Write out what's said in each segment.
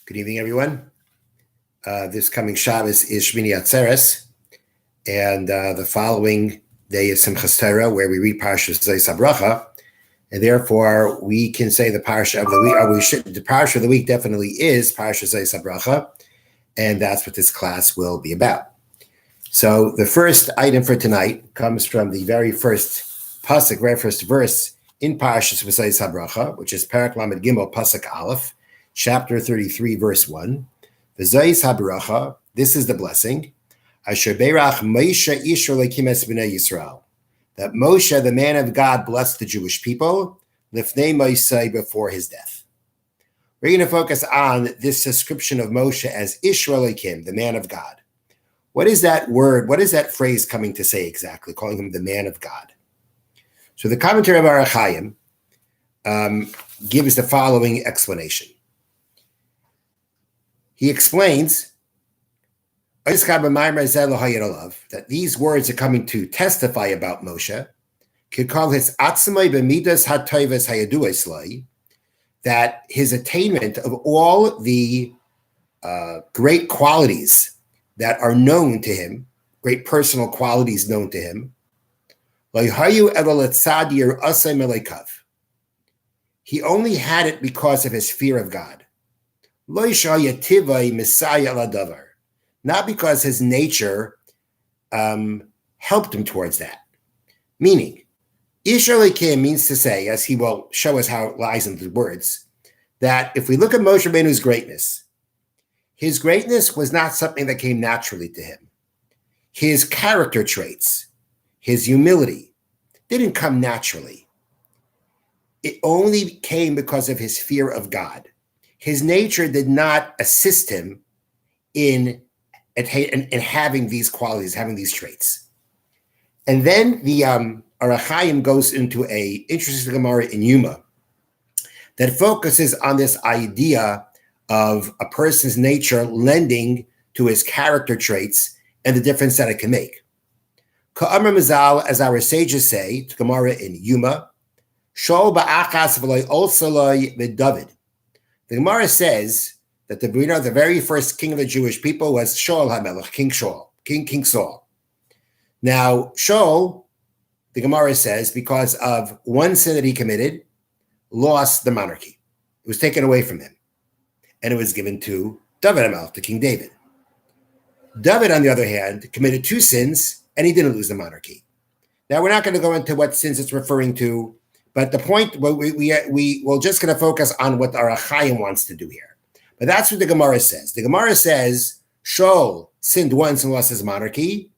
Good evening, everyone. This coming Shabbos is Shmini Atzeres, and the following day is Simchas Torah, where we read Parsha Zayis HaBracha, and therefore we can say the Parsha of the week. The Parsha of the week definitely is Parsha Zayis HaBracha, and that's what this class will be about. So the first item for tonight comes from the very first pasuk, very first verse in Parsha Zayis HaBracha, which is Parak Lamed Gimel Pasuk Aleph, chapter 33, verse 1. V'zayis habracha, this is the blessing. Asher beirach Moshe ish Elokim es bnei Yisrael. That Moshe, the man of God, blessed the Jewish people, lifnei Moshe, before his death. We're going to focus on this description of Moshe as Ish Elokim, the man of God. What is that word? What is that phrase coming to say exactly, calling him the man of God? So the commentary of Orach Chaim gives the following explanation. He explains that these words are coming to testify about Moshe, that his attainment of all the great qualities that are known to him, great personal qualities known to him, he only had it because of his fear of God. Not because his nature helped him towards that. Meaning, Ish Elokim means to say, as he will show us how it lies in the words, that if we look at Moshe Rabbeinu's greatness, his greatness was not something that came naturally to him. His character traits, his humility, didn't come naturally. It only came because of his fear of God. His nature did not assist him in having these qualities, having these traits. And then the Orach Chaim goes into a interesting Gemara in Yuma that focuses on this idea of a person's nature lending to his character traits and the difference that it can make. Ka'amar Mazal, as our sages say, to Gemara in Yuma, Shol ba'achas v'loy olsaloi v'David. The Gemara says that the very first king of the Jewish people was Shaul HaMelech, King Saul. Now, Shaul, the Gemara says, because of one sin that he committed, lost the monarchy. It was taken away from him, and it was given to David HaMelech, to King David. David, on the other hand, committed two sins, and he didn't lose the monarchy. Now, we're not going to go into what sins it's referring to, but the point, we're just going to focus on what Orach Chaim wants to do here. But that's what the Gemara says. The Gemara says, Shaul sinned once and lost his monarchy.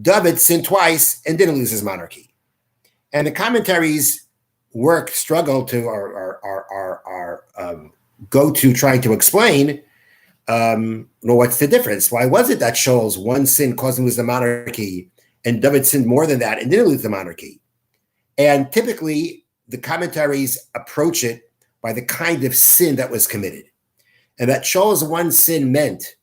David sinned twice and didn't lose his monarchy. And the commentaries struggle to, go to trying to explain, what's the difference? Why was it that Shaul's one sin caused him to lose the monarchy and David sinned more than that and didn't lose the monarchy? And typically, the commentaries approach it by the kind of sin that was committed. And that Shaul's one sin meant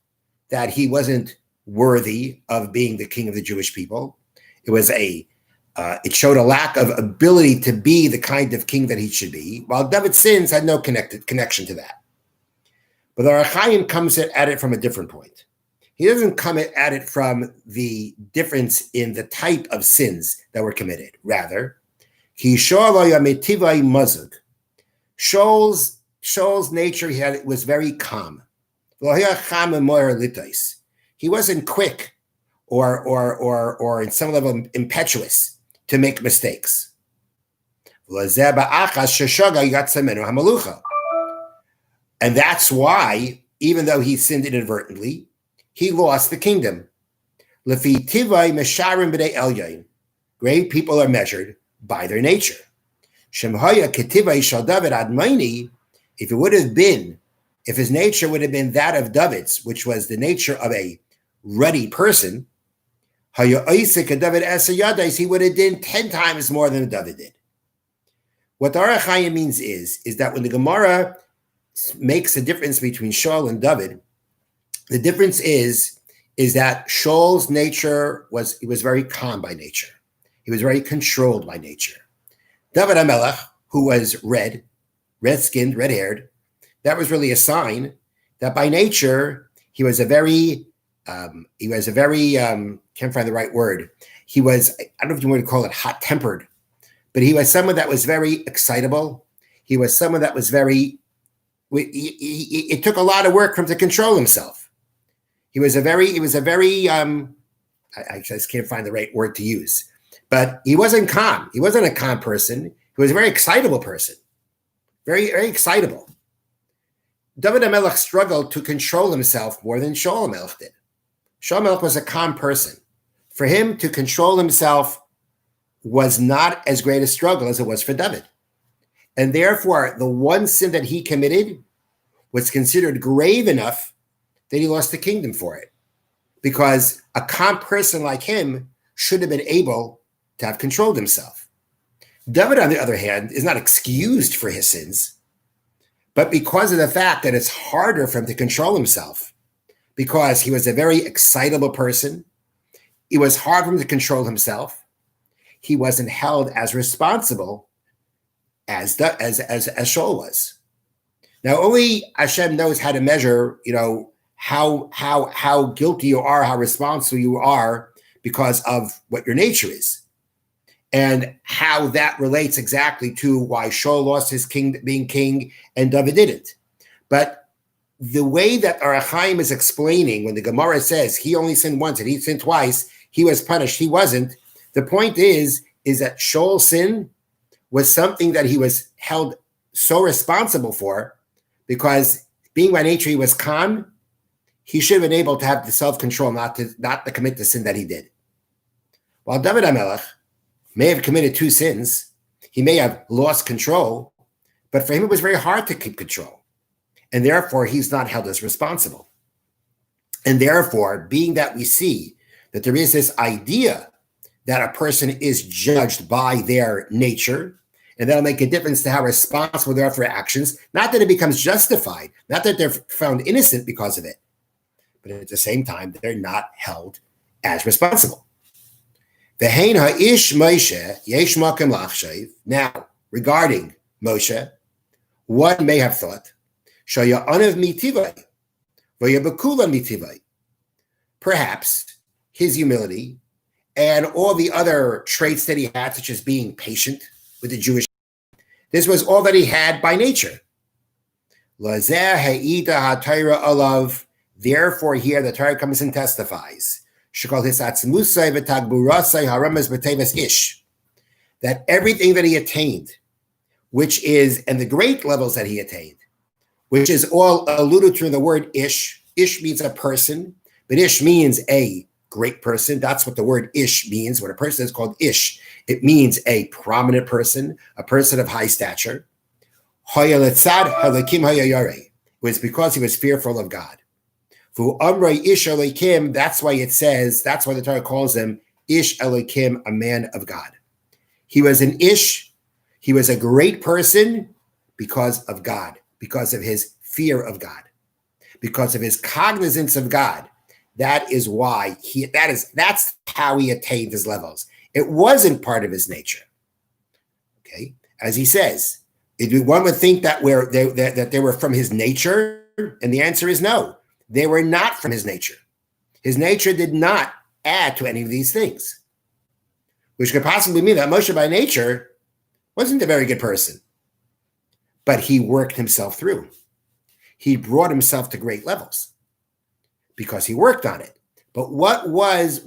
that he wasn't worthy of being the king of the Jewish people. It showed a lack of ability to be the kind of king that he should be, while David's sins had no connection to that. But Orach Chaim comes at it from a different point. He doesn't come at it from the difference in the type of sins that were committed. Rather, Shaul's nature was very calm. He wasn't quick or in some level impetuous to make mistakes. And that's why, even though he sinned inadvertently, he lost the kingdom. Great people are measured by their nature. If his nature would have been that of David's, which was the nature of a ruddy person, he would have done 10 times more than David did. What the Orach Chaim means is that when the Gemara makes a difference between Shaul and David, the difference is that Shaul's nature was very calm by nature. He was very controlled by nature. David HaMelech, who was red-skinned, red-haired, that was really a sign that by nature he was a very can't find the right word. He was, I don't know if you want to call it hot-tempered, but he was someone that was very excitable. He was someone that was very, it took a lot of work for him to control himself. I just can't find the right word to use, but he wasn't calm. He wasn't a calm person. He was a very excitable person, very, very excitable. David HaMelech struggled to control himself more than Shaul HaMelech did. Shaul HaMelech was a calm person. For him to control himself was not as great a struggle as it was for David. And therefore, the one sin that he committed was considered grave enough that he lost the kingdom for it. Because a calm person like him should have been able to have controlled himself. David, on the other hand, is not excused for his sins, but because of the fact that it's harder for him to control himself, because he was a very excitable person, it was hard for him to control himself. He wasn't held as responsible as Shaul was. Now, only Hashem knows how to measure, how guilty you are, how responsible you are because of what your nature is, and how that relates exactly to why Shaul lost his being king and David didn't. But the way that Ohr HaChaim is explaining, when the Gemara says he only sinned once and he sinned twice, he was punished, he wasn't. The point is that Shaul's sin was something that he was held so responsible for, because being by nature he was calm, he should have been able to have the self-control not to commit the sin that he did. While David HaMelech may have committed two sins, he may have lost control, but for him it was very hard to keep control. And therefore, he's not held as responsible. And therefore, being that we see that there is this idea that a person is judged by their nature, and that'll make a difference to how responsible they are for actions, not that it becomes justified, not that they're found innocent because of it, but at the same time, they're not held as responsible. Now, regarding Moshe, one may have thought, perhaps his humility and all the other traits that he had, such as being patient with the Jewish, this was all that he had by nature. Therefore, here the Torah comes and testifies that everything that he attained, which is, and the great levels that he attained, which is all alluded to in the word ish. Ish means a person, but ish means a great person. That's what the word ish means. When a person is called ish, it means a prominent person, a person of high stature. It was because he was fearful of God. That's why it says, that's why the Torah calls him Ish Elokim, a man of God. He was an ish. He was a great person because of God, because of his fear of God, because of his cognizance of God. That is why that's how he attained his levels. It wasn't part of his nature. Okay, as he says, one would think that they were from his nature, and the answer is no. They were not from his nature. His nature did not add to any of these things, which could possibly mean that Moshe by nature wasn't a very good person, but he worked himself through. He brought himself to great levels because he worked on it. But what was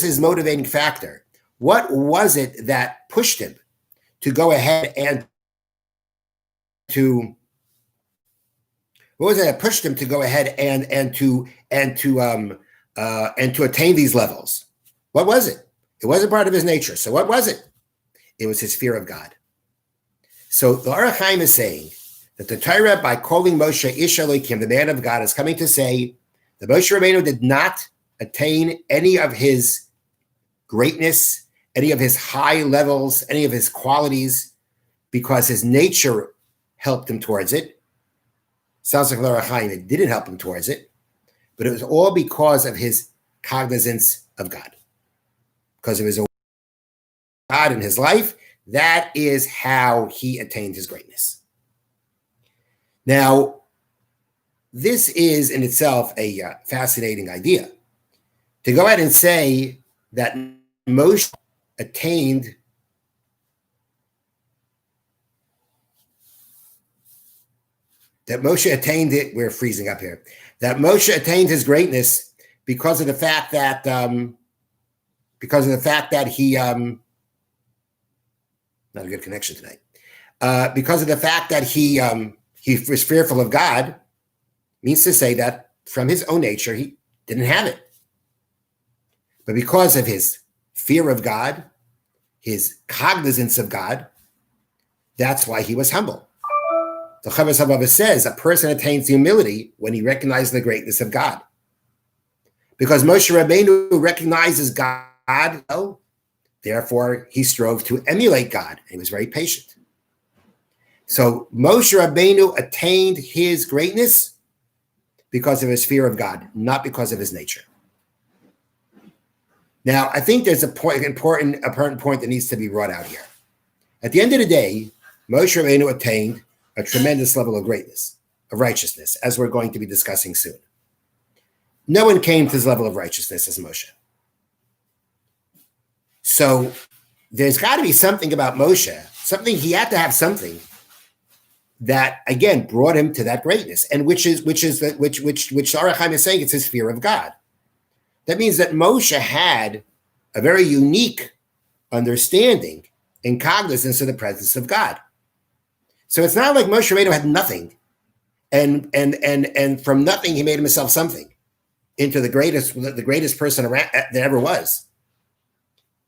his motivating factor? What was it that pushed him to go ahead and to attain these levels? What was it? It wasn't part of his nature. So what was it? It was his fear of God. So the Ohr HaChaim is saying that the Torah, by calling Moshe Ish Elokim, the man of God, is coming to say that Moshe Rabbeinu did not attain any of his greatness, any of his high levels, any of his qualities, because his nature helped him towards it. Sounds like the Ohr HaChaim, it didn't help him towards it, but it was all because of his cognizance of God, because of his God in his life. That is how he attained his greatness. Now, this is in itself a fascinating idea. To go ahead and say that Moshe attained it. We're freezing up here. That Moshe attained his greatness because of the fact that he not a good connection tonight. Because of the fact that he was fearful of God, means to say that from his own nature he didn't have it, but because of his fear of God, his cognizance of God, that's why he was humble. The Chavos HaBava says a person attains humility when he recognizes the greatness of God. Because Moshe Rabbeinu recognizes God, therefore he strove to emulate God. He was very patient. So Moshe Rabbeinu attained his greatness because of his fear of God, not because of his nature. Now, I think there's an important point that needs to be brought out here. At the end of the day, Moshe Rabbeinu attained a tremendous level of greatness, of righteousness, as we're going to be discussing soon. No one came to this level of righteousness as Moshe. So there's got to be something about Moshe, he had to have something that again brought him to that greatness, and which Aruch Chaim is saying it's his fear of God. That means that Moshe had a very unique understanding and cognizance of the presence of God. So it's not like Moshe Rabbeinu had nothing, and from nothing he made himself something into the greatest person around that ever was.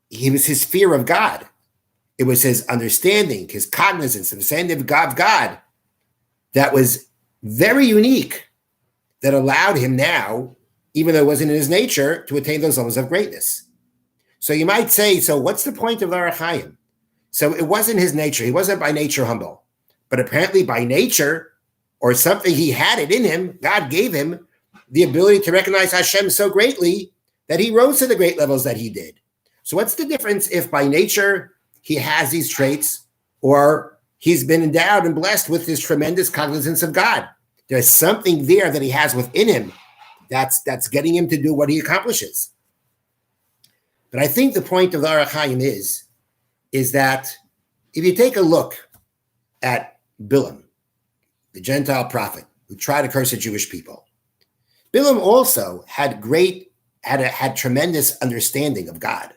It was his fear of God. It was his understanding, his cognizance, understanding of God that was very unique, that allowed him now, even though it wasn't in his nature, to attain those levels of greatness. So you might say, so what's the point of Aruch Chaim? So it wasn't his nature. He wasn't by nature humble. But apparently by nature, or something he had it in him, God gave him the ability to recognize Hashem so greatly that he rose to the great levels that he did. So what's the difference if by nature he has these traits, or he's been endowed and blessed with this tremendous cognizance of God? There's something there that he has within him that's getting him to do what he accomplishes. But I think the point of the Aruch Chaim is that if you take a look at Bilam, the Gentile prophet who tried to curse the Jewish people, Bilam also had tremendous understanding of God,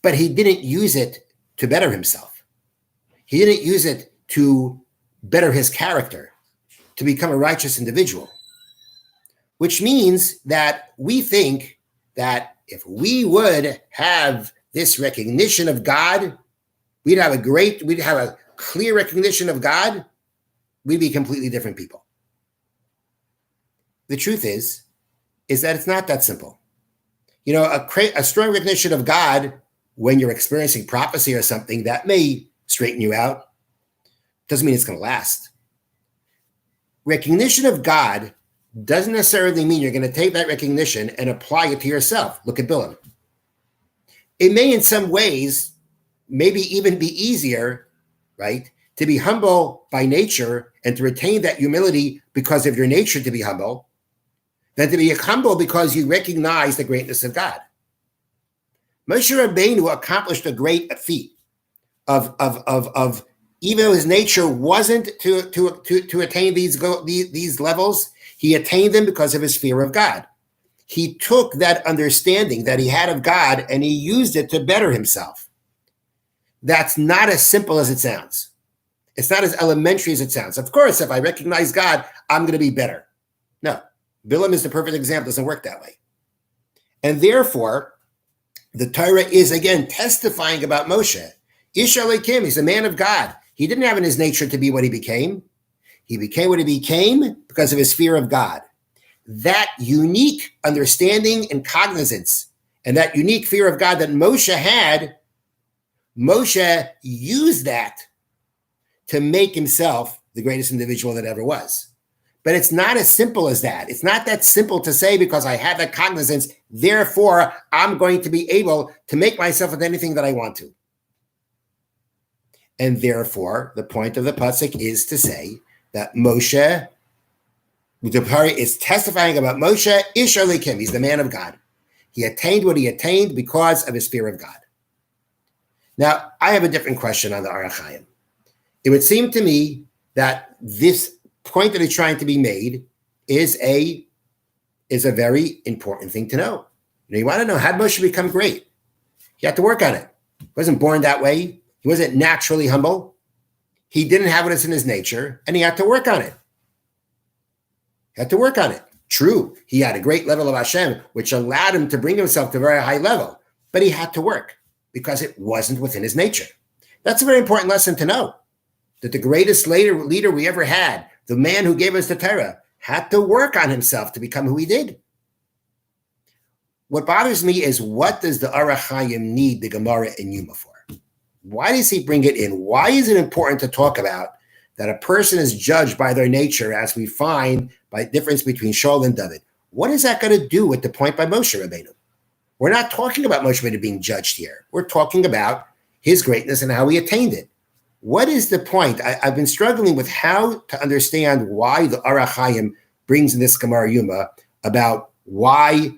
but he didn't use it to better himself. He didn't use it to better his character, to become a righteous individual, which means that we think that if we would have this recognition of God, we'd have a clear recognition of God, we'd be completely different people. The truth is that it's not that simple. You know, a strong recognition of God when you're experiencing prophecy or something, that may straighten you out. Doesn't mean it's going to last. Recognition of God doesn't necessarily mean you're going to take that recognition and apply it to yourself. Look at Bilam. It may in some ways maybe even be easier, right, to be humble by nature and to retain that humility because of your nature to be humble, than to be humble because you recognize the greatness of God. Moshe Rabbeinu accomplished a great feat of even though his nature wasn't to attain these levels, he attained them because of his fear of God. He took that understanding that he had of God and he used it to better himself. That's not as simple as it sounds. It's not as elementary as it sounds. Of course, if I recognize God, I'm going to be better. No, Bilam is the perfect example. It doesn't work that way. And therefore, the Torah is again testifying about Moshe. Ish Elokim, he's a man of God. He didn't have in his nature to be what he became. He became what he became because of his fear of God. That unique understanding and cognizance and that unique fear of God that Moshe had, Moshe used that to make himself the greatest individual that ever was. But it's not as simple as that. It's not that simple to say because I have that cognizance, therefore I'm going to be able to make myself into anything that I want to. And therefore, the point of the pasuk is to say that Moshe The Torah is testifying about Moshe, Ish Elokim. He's the man of God. He attained what he attained because of his fear of God. Now, I have a different question on the Orach Chaim. It would seem to me that this point that is trying to be made is a very important thing to know. You want to know, how did Moshe become great? He had to work on it. He wasn't born that way. He wasn't naturally humble. He didn't have what is in his nature, and he had to work on it. True, he had a great level of Hashem, which allowed him to bring himself to a very high level, but he had to work because it wasn't within his nature. That's a very important lesson to know, that the greatest leader we ever had, the man who gave us the Torah, had to work on himself to become who he did. What bothers me is, what does the Orach Chaim need the Gemara in Yuma for? Why does he bring it in? Why is it important to talk about that a person is judged by their nature, as we find by difference between Shaul and David? What is that going to do with the point by Moshe Rabbeinu? We're not talking about Moshe Rabbeinu being judged here. We're talking about his greatness and how he attained it. What is the point? I've been struggling with how to understand why the Orach Chaim brings in this Gemara Yuma about why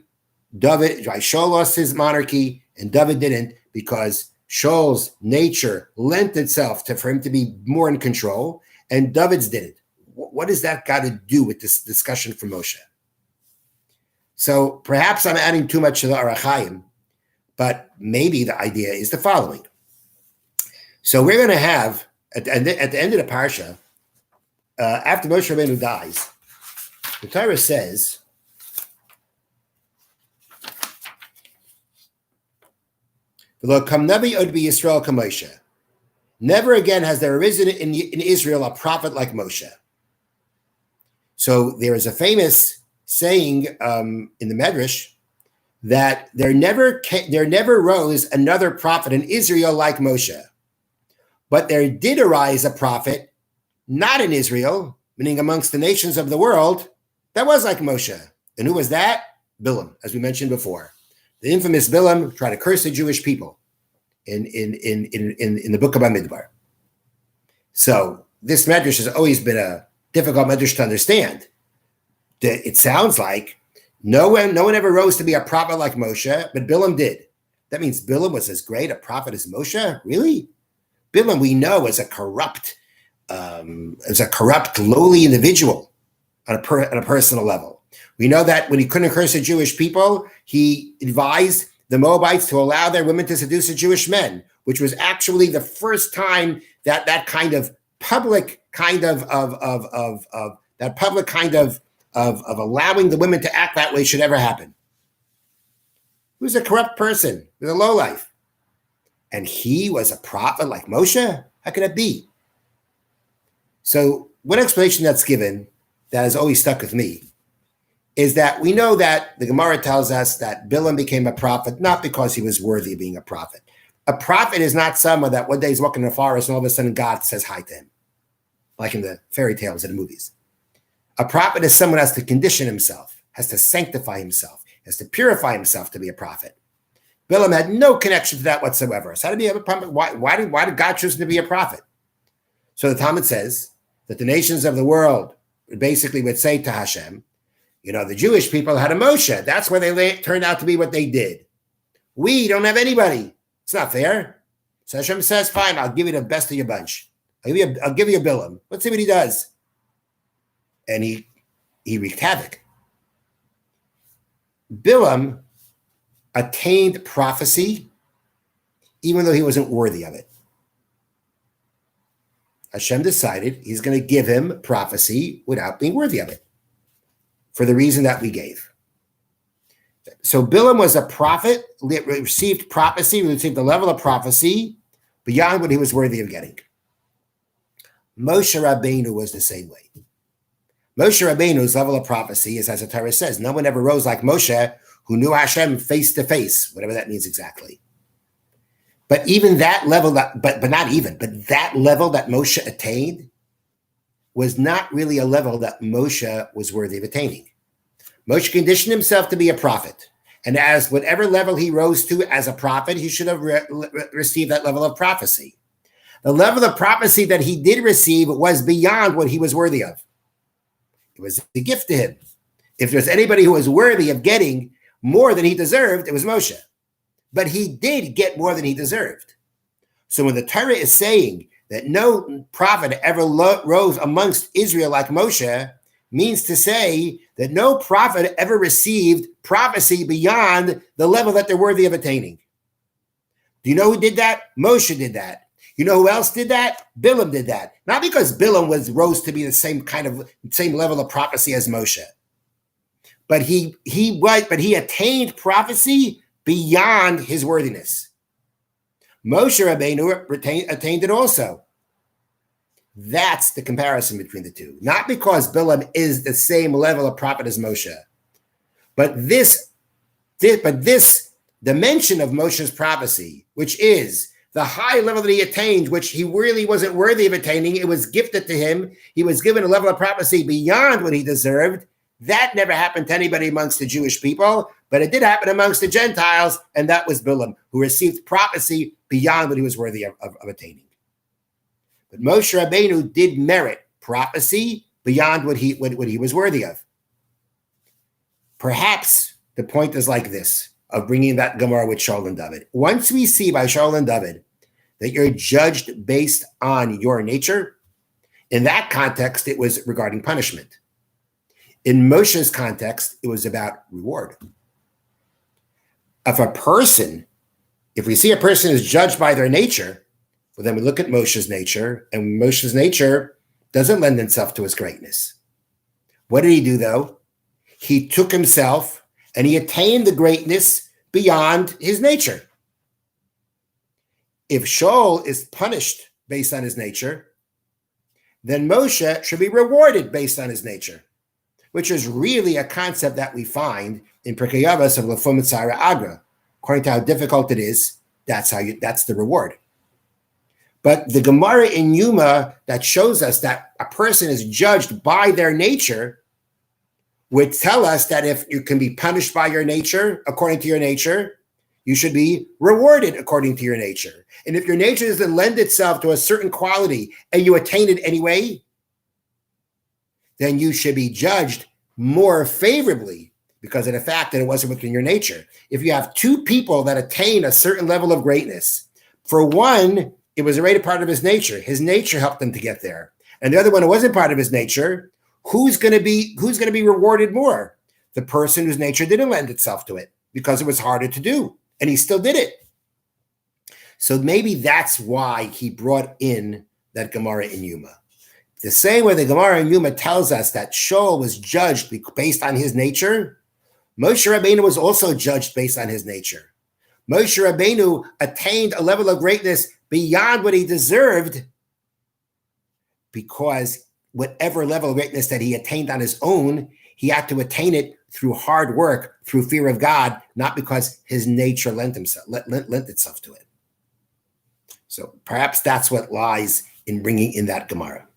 Shaul lost his monarchy and David didn't, because Shaul's nature lent itself for him to be more in control, and David's didn't. What does that got to do with this discussion from Moshe? So perhaps I'm adding too much to the Orach Chaim, but maybe the idea is the following. So we're going to have, at the end of the Parsha, after Moshe Rabbeinu dies, the Torah says, never again has there arisen in Israel a prophet like Moshe. So there is a famous saying in the Medrash that there never rose another prophet in Israel like Moshe. But there did arise a prophet, not in Israel, meaning amongst the nations of the world, that was like Moshe. And who was that? Bilam, as we mentioned before. The infamous Bilam tried to curse the Jewish people in the book of Bamidbar. So this medrash has always been a difficult medrash to understand. It sounds like no one ever rose to be a prophet like Moshe, but Bilam did. That means Bilam was as great a prophet as Moshe? Really? Bilam, we know, as a corrupt, lowly individual on a personal level. We know that when he couldn't curse the Jewish people, he advised the Moabites to allow their women to seduce the Jewish men, which was actually the first time that kind of public kind of allowing the women to act that way should ever happen. He was a corrupt person with a lowlife. And he was a prophet like Moshe? How could it be? So one explanation that's given that has always stuck with me is that we know that the Gemara tells us that Bilam became a prophet not because he was worthy of being a prophet. A prophet is not someone that one day he's walking in the forest and all of a sudden God says hi to him, like in the fairy tales and the movies. A prophet is someone who has to condition himself, has to sanctify himself, has to purify himself to be a prophet. Bilam had no connection to that whatsoever. So how did he have a prophet? Why did God choose him to be a prophet? So the Talmud says that the nations of the world basically would say to Hashem, the Jewish people had a Moshe. That's why they turned out to be what they did. We don't have anybody. It's not fair. So Hashem says, fine, I'll give you the best of your bunch. I'll give you a Bilam. Let's see what he does. And he wreaked havoc. Bilam attained prophecy even though he wasn't worthy of it. Hashem decided he's going to give him prophecy without being worthy of it, for the reason that we gave. So Bilam was a prophet, received prophecy, received the level of prophecy beyond what he was worthy of getting. Moshe Rabbeinu was the same way. Moshe Rabbeinu's level of prophecy is, as the Torah says, no one ever rose like Moshe, who knew Hashem face to face, whatever that means exactly. But even that level, that level that Moshe attained was not really a level that Moshe was worthy of attaining. Moshe conditioned himself to be a prophet. And as whatever level he rose to as a prophet, he should have received that level of prophecy. The level of prophecy that he did receive was beyond what he was worthy of. It was a gift to him. If there's anybody who was worthy of getting more than he deserved, it was Moshe. But he did get more than he deserved. So when the Torah is saying that no prophet ever rose amongst Israel like Moshe, means to say that no prophet ever received prophecy beyond the level that they're worthy of attaining. Do you know who did that? Moshe did that. You know who else did that? Bilam did that. Not because Bilam rose to be the same level of prophecy as Moshe, but he attained prophecy beyond his worthiness. Moshe Rabbeinu attained it also. That's the comparison between the two. Not because Bilam is the same level of prophet as Moshe, but this dimension of Moshe's prophecy, which is the high level that he attained, which he really wasn't worthy of attaining. It was gifted to him. He was given a level of prophecy beyond what he deserved. That never happened to anybody amongst the Jewish people, but it did happen amongst the Gentiles, and that was Bilam, who received prophecy beyond what he was worthy of attaining. But Moshe Rabbeinu did merit prophecy beyond what he was worthy of. Perhaps the point is like this, of bringing that Gemara with Shaul and David. Once we see by Shaul and David that you're judged based on your nature, in that context, it was regarding punishment. In Moshe's context, it was about reward. If we see a person is judged by their nature, well, then we look at Moshe's nature, and Moshe's nature doesn't lend itself to his greatness. What did he do, though? He took himself and he attained the greatness beyond his nature. If Shaul is punished based on his nature, then Moshe should be rewarded based on his nature, which is really a concept that we find in Pirkei Avos of Lefum Tzara Agra. According to how difficult it is, that's the reward. But the Gemara in Yuma that shows us that a person is judged by their nature would tell us that if you can be punished by your nature, according to your nature, you should be rewarded according to your nature. And if your nature doesn't lend itself to a certain quality and you attain it anyway, then you should be judged more favorably because of the fact that it wasn't within your nature. If you have two people that attain a certain level of greatness, for one, it was already part of his nature. His nature helped him to get there. And the other one, it wasn't part of his nature. Who's going to be rewarded more? The person whose nature didn't lend itself to it because it was harder to do, and he still did it. So maybe that's why he brought in that Gemara in Yuma. The same way the Gemara in Yuma tells us that Shaul was judged based on his nature, Moshe Rabbeinu was also judged based on his nature. Moshe Rabbeinu attained a level of greatness beyond what he deserved because whatever level of greatness that he attained on his own, he had to attain it through hard work, through fear of God, not because his nature lent itself to it. So perhaps that's what lies in bringing in that Gemara.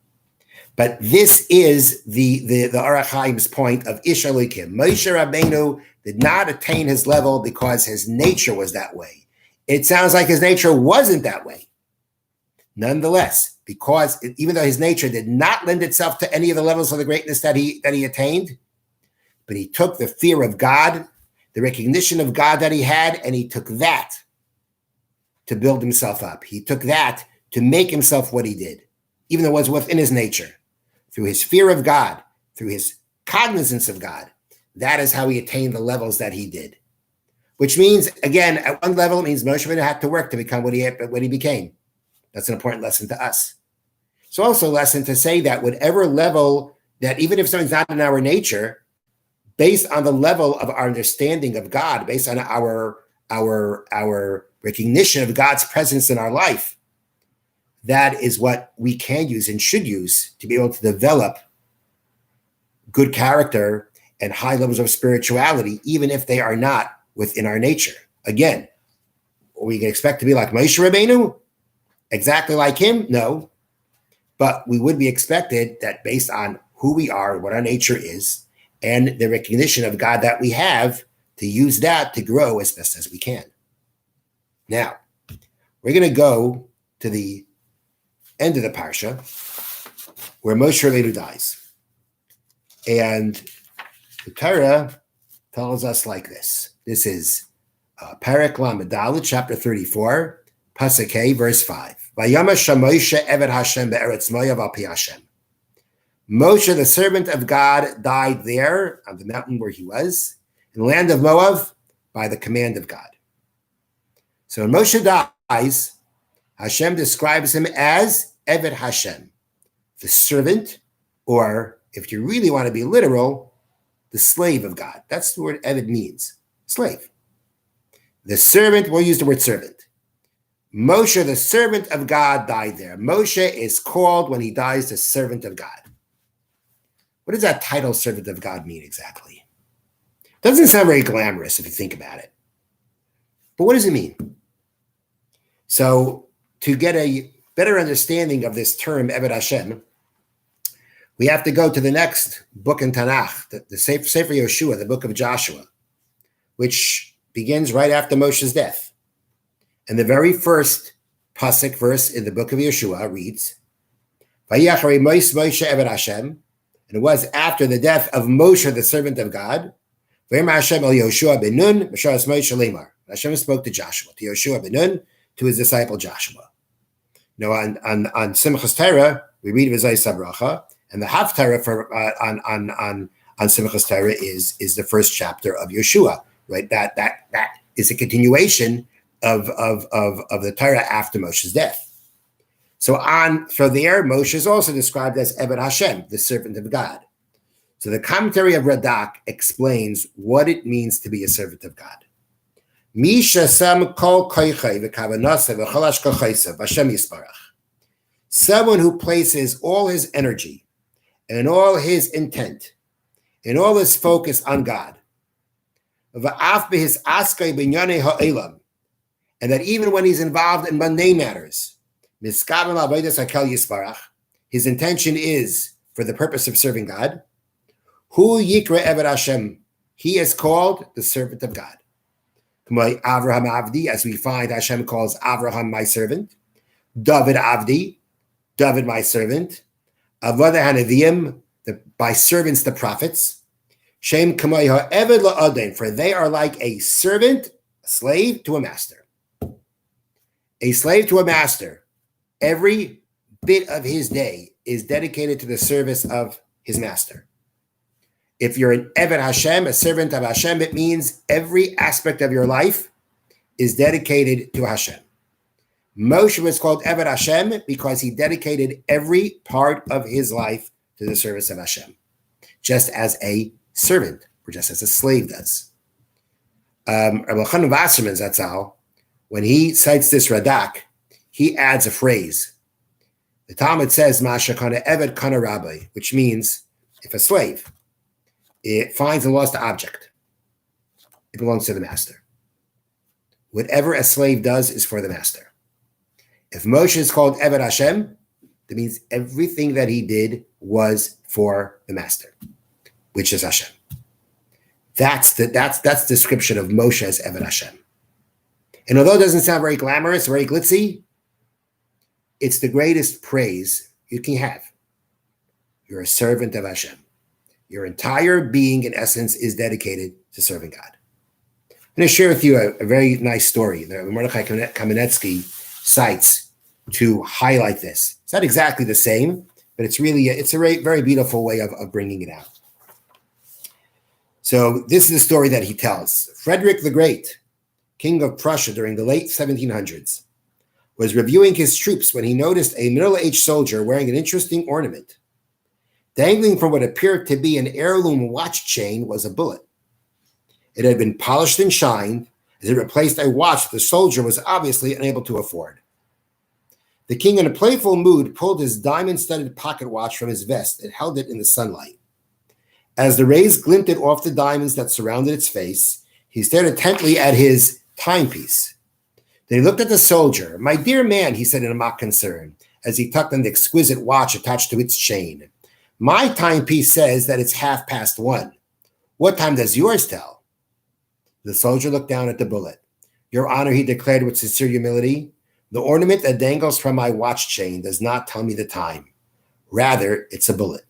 But this is the Orach Chaim's point of Ish Elokim. Moshe Rabbeinu did not attain his level because his nature was that way. It sounds like his nature wasn't that way. Nonetheless, because even though his nature did not lend itself to any of the levels of the greatness that he attained, but he took the fear of God, the recognition of God that he had, and he took that to build himself up. He took that to make himself what he did, even though it was within his nature. Through his fear of God, through his cognizance of God, that is how he attained the levels that he did. Which means, again, at one level, it means Moshe Rabbeinu had to work to become what he became. That's an important lesson to us. It's also a lesson to say that whatever level, that even if something's not in our nature, based on the level of our understanding of God, based on our recognition of God's presence in our life, that is what we can use and should use to be able to develop good character and high levels of spirituality, even if they are not within our nature. Again, we can expect to be like Moshe Rabbeinu, exactly like him? No. But we would be expected that based on who we are, what our nature is, and the recognition of God that we have, to use that to grow as best as we can. Now, we're going to go to the end of the Parsha, where Moshe Rabbeinu dies. And the Torah tells us like this. This is Perek Lamed Dalet, chapter 34, Pasuk Hey, verse 5. Vayamash Moshe Eved Hashem be'eretz Moav al pi Hashem. Moshe, the servant of God, died there on the mountain where he was, in the land of Moab, by the command of God. So when Moshe dies, Hashem describes him as Eved Hashem, the servant, or if you really want to be literal, the slave of God. That's the word Eved means, slave. The servant, we'll use the word servant. Moshe, the servant of God, died there. Moshe is called, when he dies, the servant of God. What does that title, servant of God, mean exactly? Doesn't sound very glamorous if you think about it. But what does it mean? So to get a better understanding of this term, Eved Hashem, we have to go to the next book in Tanakh, the Sefer Yoshua, the book of Joshua, which begins right after Moshe's death. And the very first pasuk verse in the book of Yoshua reads, Vayachari Moshe Eved Hashem, and it was after the death of Moshe, the servant of God. Hashem el Yoshua ben Nun, Hashem spoke to Joshua, to Yoshua ben Nun, to his disciple Joshua. You know, on Simchas Torah, we read V'zai Sabracha, and the Haftarah for on Simchas Torah is the first chapter of Yoshua, right? That is a continuation of the Torah after Moshe's death. So there, Moshe is also described as Eved Hashem, the servant of God. So the commentary of Radak explains what it means to be a servant of God. Someone who places all his energy and all his intent and all his focus on God. And that even when he's involved in mundane matters, his intention is for the purpose of serving God. Hu Yikra Eved Hashem. He is called the servant of God. Avraham Avdi, as we find Hashem calls Avraham my servant. David Avdi, David my servant. Avodah Hanavim, by servants the prophets. Shem Kamay HaEved LaAdon, for they are like a servant, a slave to a master. A slave to a master. Every bit of his day is dedicated to the service of his master. If you're an Eved Hashem, a servant of Hashem, it means every aspect of your life is dedicated to Hashem. Moshe was called Eved Hashem because he dedicated every part of his life to the service of Hashem, just as a servant or just as a slave does. Rabbi Chanan Wasserman Zatzal, when he cites this Radak, he adds a phrase. The Talmud says, Masha kana Eved kana Rabbi, which means if a slave, it finds a lost object, it belongs to the master. Whatever a slave does is for the master. If Moshe is called Eved Hashem, that means everything that he did was for the master, which is Hashem. That's description of Moshe as Eved Hashem. And although it doesn't sound very glamorous, very glitzy, it's the greatest praise you can have. You're a servant of Hashem. Your entire being, in essence, is dedicated to serving God. I'm going to share with you a very nice story that Mordechai Kamenetsky cites to highlight this. It's not exactly the same, but it's a very beautiful way of bringing it out. So this is a story that he tells. Frederick the Great, king of Prussia during the late 1700s, was reviewing his troops when he noticed a middle-aged soldier wearing an interesting ornament. Dangling from what appeared to be an heirloom watch chain was a bullet. It had been polished and shined as it replaced a watch the soldier was obviously unable to afford. The king, in a playful mood, pulled his diamond-studded pocket watch from his vest and held it in the sunlight. As the rays glinted off the diamonds that surrounded its face, he stared intently at his timepiece. Then he looked at the soldier. "My dear man," he said in mock concern, as he tucked on the exquisite watch attached to its chain. "My timepiece says that it's 1:30. What time does yours tell?" The soldier looked down at the bullet. "Your Honor," he declared with sincere humility, "the ornament that dangles from my watch chain does not tell me the time. Rather, it's a bullet.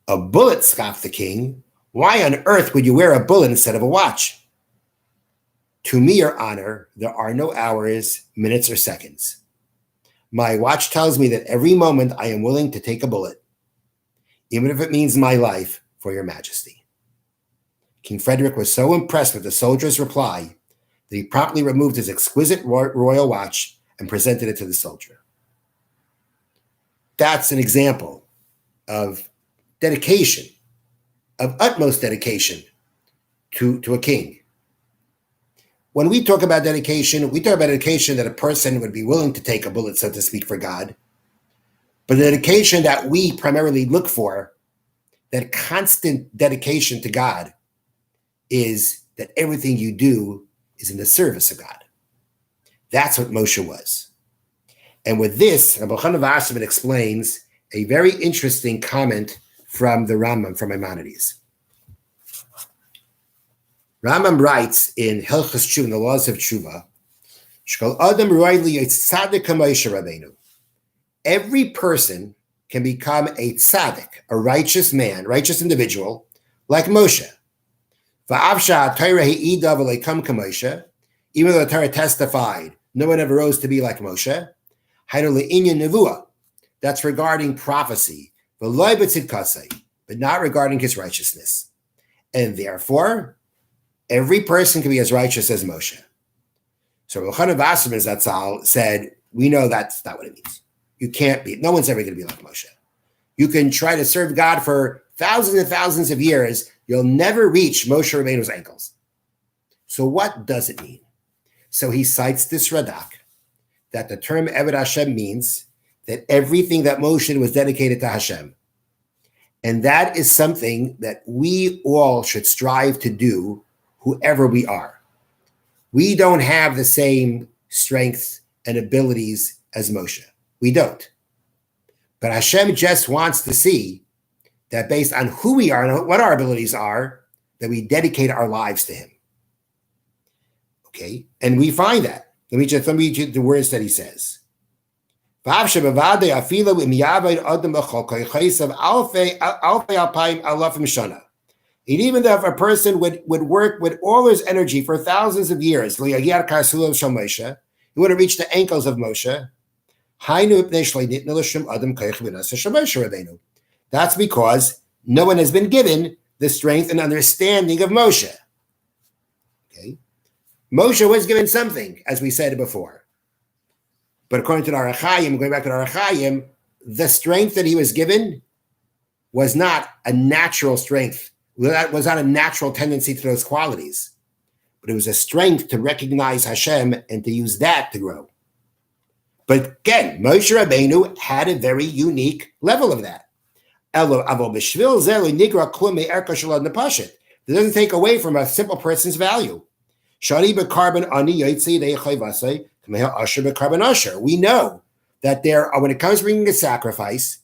A bullet, scoffed the king. Why on earth would you wear a bullet instead of a watch? To me, your honor, there are no hours, minutes, or seconds. My watch tells me that every moment I am willing to take a bullet, even if it means my life, for your majesty. King Frederick was so impressed with the soldier's reply that he promptly removed his exquisite royal watch and presented it to the soldier. That's an example of dedication, of utmost dedication to a king. When we talk about dedication, we talk about dedication that a person would be willing to take a bullet, so to speak, for God. But the dedication that we primarily look for, that constant dedication to God, is that everything you do is in the service of God. That's what Moshe was. And with this, Rabbi Chana Wasserman explains a very interesting comment from the Rambam, from Maimonides. Rambam writes in Hilchos Tshuva, in the Laws of Tshuva, Shkol Adam Roy Li Tzaddik HaMoshe Rabbeinu. Every person can become a tzaddik, a righteous man, righteous individual, like Moshe. Va'avsha Torah he'ida v'leikam k'Moshe, even though the Torah testified, no one ever rose to be like Moshe. Hainu le'inyan nevuah, that's regarding prophecy, v'loy b'tzidkasei, but not regarding his righteousness. And therefore, every person can be as righteous as Moshe. So Rabbi Chana Wasserman Zatzal said, we know that's not what it means. You can't be, no one's ever going to be like Moshe. You can try to serve God for thousands and thousands of years, you'll never reach Moshe Rabbeinu's ankles. So what does it mean? So he cites this Radak, that the term Eved Hashem means that everything that Moshe did was dedicated to Hashem. And that is something that we all should strive to do, whoever we are. We don't have the same strengths and abilities as Moshe. We don't. But Hashem just wants to see that based on who we are and what our abilities are, that we dedicate our lives to him. Okay? And we find that. Let me read you the words that he says. And even though if a person would work with all his energy for thousands of years, he wouldn't reach the ankles of Moshe. That's because no one has been given the strength and understanding of Moshe. Okay? Moshe was given something, as we said before. But according to the Arachayim, going back to the Arachayim, the strength that he was given was not a natural strength. That was not a natural tendency to those qualities. But it was a strength to recognize Hashem and to use that to grow. But again, Moshe Rabbeinu had a very unique level of that. It doesn't take away from a simple person's value. We know that when it comes to bringing a sacrifice,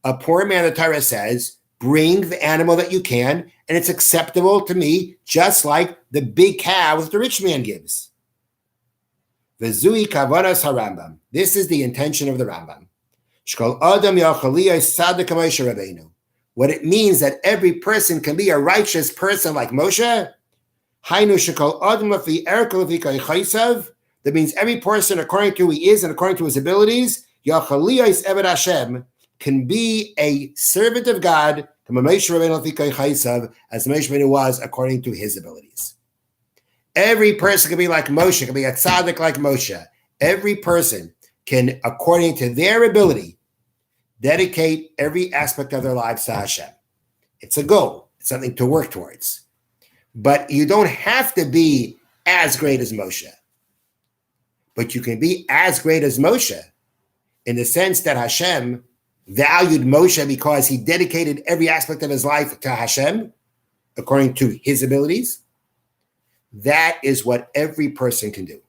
a poor man, the Torah says, bring the animal that you can, and it's acceptable to me, just like the big cow that the rich man gives. This is the intention of the Rambam. What it means that every person can be a righteous person like Moshe. That means every person, according to who he is and according to his abilities, can be a servant of God, as Moshe Rabbeinu was according to his abilities. Every person can be like Moshe, can be a tzaddik like Moshe. Every person can, according to their ability, dedicate every aspect of their lives to Hashem. It's a goal. It's something to work towards. But you don't have to be as great as Moshe. But you can be as great as Moshe in the sense that Hashem valued Moshe because he dedicated every aspect of his life to Hashem, according to his abilities. That is what every person can do.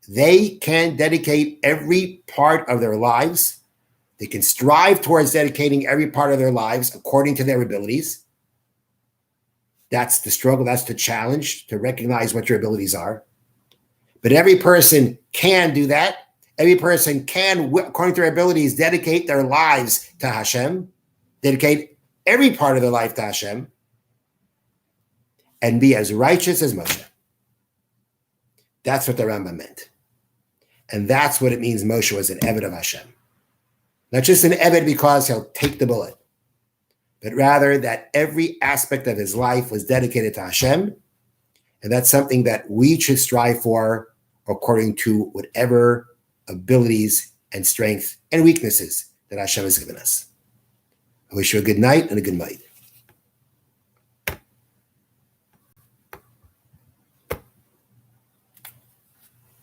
They can dedicate every part of their lives. They can strive towards dedicating every part of their lives according to their abilities. That's the struggle. That's the challenge, to recognize what your abilities are. But every person can do that. Every person can, according to their abilities, dedicate their lives to Hashem, dedicate every part of their life to Hashem and be as righteous as Moshe. That's what the Rambam meant. And that's what it means Moshe was an Eved of Hashem. Not just an Eved because he'll take the bullet, but rather that every aspect of his life was dedicated to Hashem. And that's something that we should strive for according to whatever abilities and strength and weaknesses that Hashem has given us. I wish you a good night and a good night.